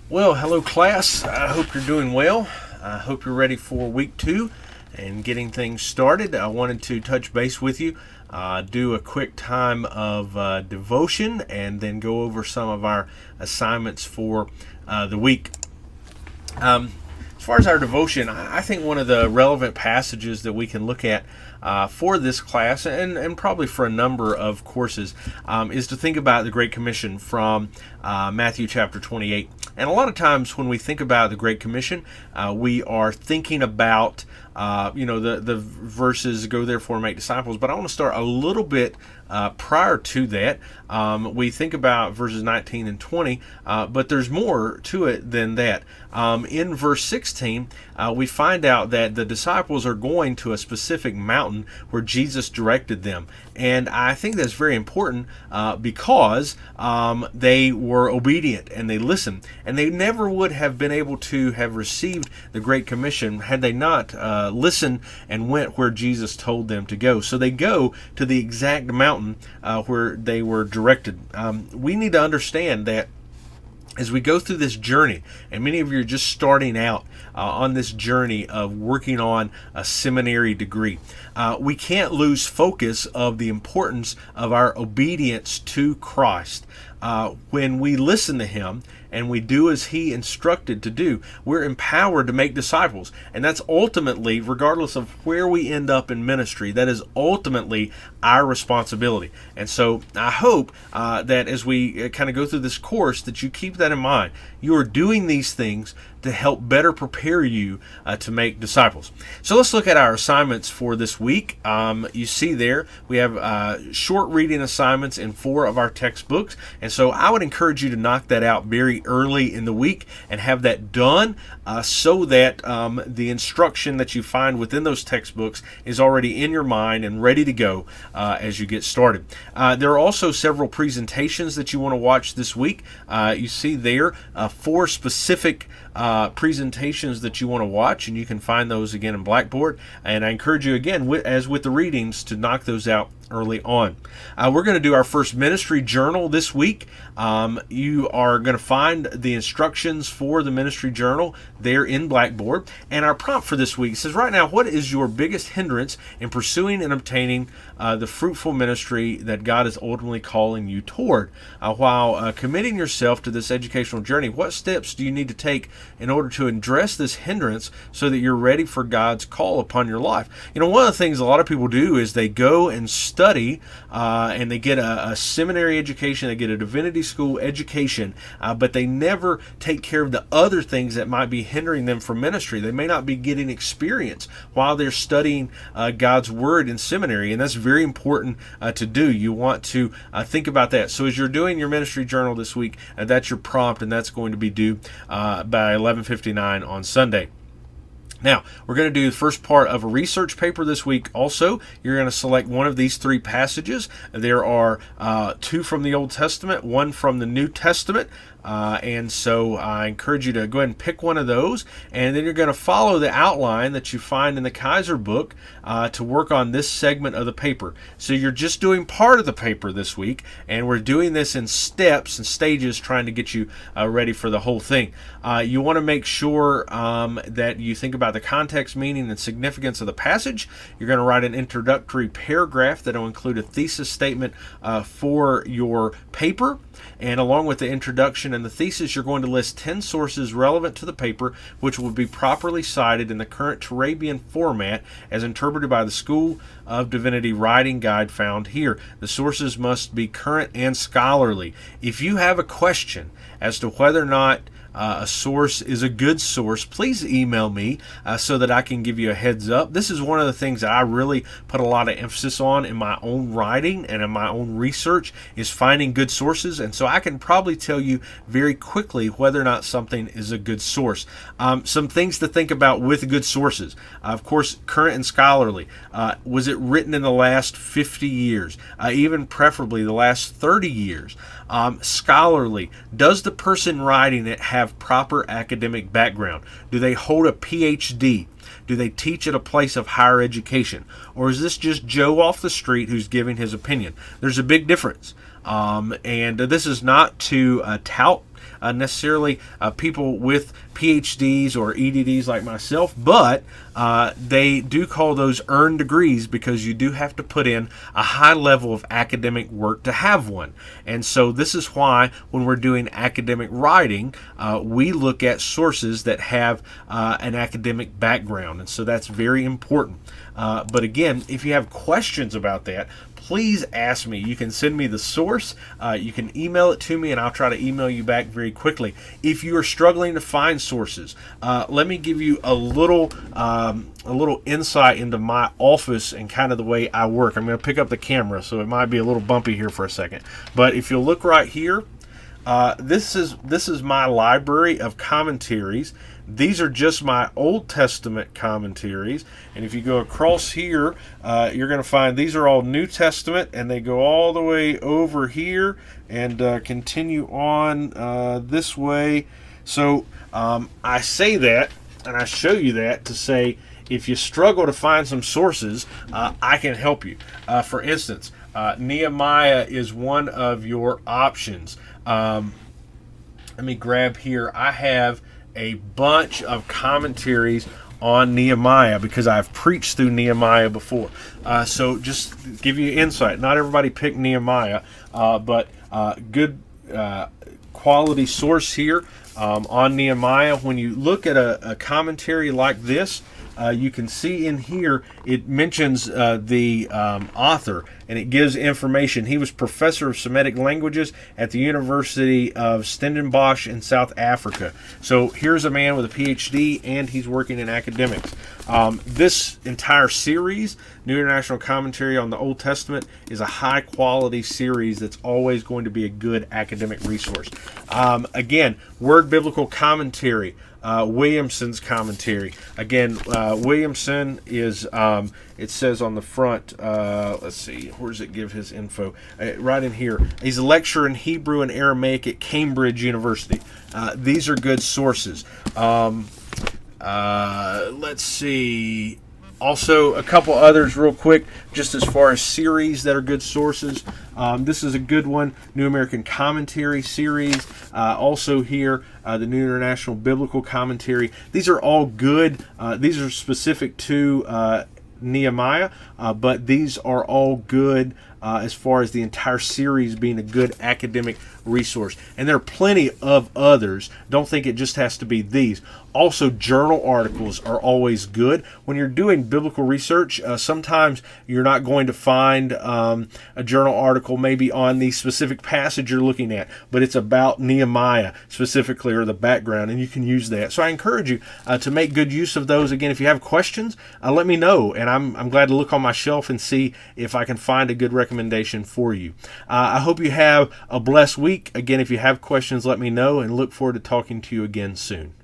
Well, hello class. I hope you're doing well. I hope you're ready for week 2 and getting things started. I wanted to touch base with you, do a quick time of devotion, and then go over some of our assignments for the week. As far as our devotion, I think one of the relevant passages that we can look at for this class, and probably for a number of courses, is to think about the Great Commission from Matthew chapter 28. And a lot of times when we think about the Great Commission, we are thinking about the verses, go therefore and make disciples. But I want to start a little bit prior to that. We think about verses 19 and 20, but there's more to it than that. In verse 16, we find out that the disciples are going to a specific mountain where Jesus directed them. And I think that's very important because they were obedient and they listened. And they never would have been able to have received the Great Commission had they not listened and went where Jesus told them to go. So they go to the exact mountain where they were directed. We need to understand that as we go through this journey, and many of you are just starting out on this journey of working on a seminary degree, we can't lose focus of the importance of our obedience to Christ. When we listen to Him and we do as He instructed to do, we're empowered to make disciples. And that's ultimately, regardless of where we end up in ministry, that is ultimately our responsibility. And so I hope that as we kind of go through this course, that you keep that in mind. You are doing these things to help better prepare you to make disciples. So let's look at our assignments for this week. You see there, we have short reading assignments in 4 of our textbooks. And so I would encourage you to knock that out very early in the week and have that done so that the instruction that you find within those textbooks is already in your mind and ready to go as you get started. There are also several presentations that you want to watch this week. You see there 4 specific presentations that you want to watch, and you can find those again in Blackboard. And I encourage you again, as with the readings, to knock those out early on. We're going to do our first ministry journal this week. You are going to find the instructions for the ministry journal there in Blackboard. And our prompt for this week says, right now, what is your biggest hindrance in pursuing and obtaining the fruitful ministry that God is ultimately calling you toward? While committing yourself to this educational journey, what steps do you need to take in order to address this hindrance so that you're ready for God's call upon your life? You know, one of the things a lot of people do is they go and study and they get a seminary education, they get a divinity school education, but they never take care of the other things that might be hindering them from ministry. They may not be getting experience while they're studying God's Word in seminary, and that's very important to do. You want to think about that. So as you're doing your ministry journal this week, that's your prompt, and that's going to be due by 11:59 on Sunday. Now, we're going to do the first part of a research paper this week also. You're going to select one of these 3 passages. There are 2 from the Old Testament, 1 from the New Testament. And so I encourage you to go ahead and pick one of those, and then you're going to follow the outline that you find in the Kaiser book to work on this segment of the paper. So you're just doing part of the paper this week, and we're doing this in steps and stages, trying to get you ready for the whole thing. You want to make sure that you think about the context, meaning, and significance of the passage. You're going to write an introductory paragraph that will include a thesis statement for your paper. And along with the introduction and the thesis, you're going to list 10 sources relevant to the paper, which will be properly cited in the current Turabian format as interpreted by the School of Divinity Writing Guide found here. The sources must be current and scholarly. If you have a question as to whether or not a source is a good source, please email me so that I can give you a heads up. This is one of the things that I really put a lot of emphasis on in my own writing and in my own research, is finding good sources. And so I can probably tell you very quickly whether or not something is a good source. Some things to think about with good sources. Of course, current and scholarly. Was it written in the last 50 years? Even preferably the last 30 years? Scholarly. Does the person writing it have proper academic background? Do they hold a PhD? Do they teach at a place of higher education? Or is this just Joe off the street who's giving his opinion? There's a big difference. And this is not to tout necessarily people with PhDs or EDDs like myself, but they do call those earned degrees because you do have to put in a high level of academic work to have one. And so this is why when we're doing academic writing, we look at sources that have an academic background. And so that's very important. But again, if you have questions about that, please ask me. You can send me the source. You can email it to me, and I'll try to email you back very quickly. If you are struggling to find sources, let me give you a little insight into my office and kind of the way I work. I'm going to pick up the camera, so it might be a little bumpy here for a second. But if you'll look right here, this is my library of commentaries. These are just my Old Testament commentaries, and if you go across here, you're going to find these are all New Testament, and they go all the way over here and continue on this way. So I say that, and I show you that to say, if you struggle to find some sources, I can help you. For instance, Nehemiah is one of your options. Let me grab here. I have a bunch of commentaries on Nehemiah because I've preached through Nehemiah before. So just to give you insight, not everybody picked Nehemiah, but good quality source here on Nehemiah. When you look at a commentary like this, you can see in here it mentions the author, and it gives information. He was professor of Semitic languages at the University of Stellenbosch in South Africa. So here's a man with a PhD, and he's working in academics. This entire series, New International Commentary on the Old Testament, is a high-quality series that's always going to be a good academic resource. Again, Word Biblical Commentary, Williamson's commentary. Again, Williamson is, it says on the front, let's see, where does it give his info? Right in here. He's a lecturer in Hebrew and Aramaic at Cambridge University. These are good sources. Let's see. Also, a couple others real quick, just as far as series that are good sources. This is a good one, New American Commentary series. Also here, the New International Biblical Commentary. These are all good. These are specific to Nehemiah, but these are all good as far as the entire series being a good academic resource. And there are plenty of others. Don't think it just has to be these. Also, journal articles are always good. When you're doing biblical research, sometimes you're not going to find a journal article maybe on the specific passage you're looking at, but it's about Nehemiah specifically or the background, and you can use that. So I encourage you to make good use of those. Again, if you have questions, let me know, and I'm glad to look on my shelf and see if I can find a good recommendation for you. I hope you have a blessed week. Again, if you have questions, let me know, and look forward to talking to you again soon.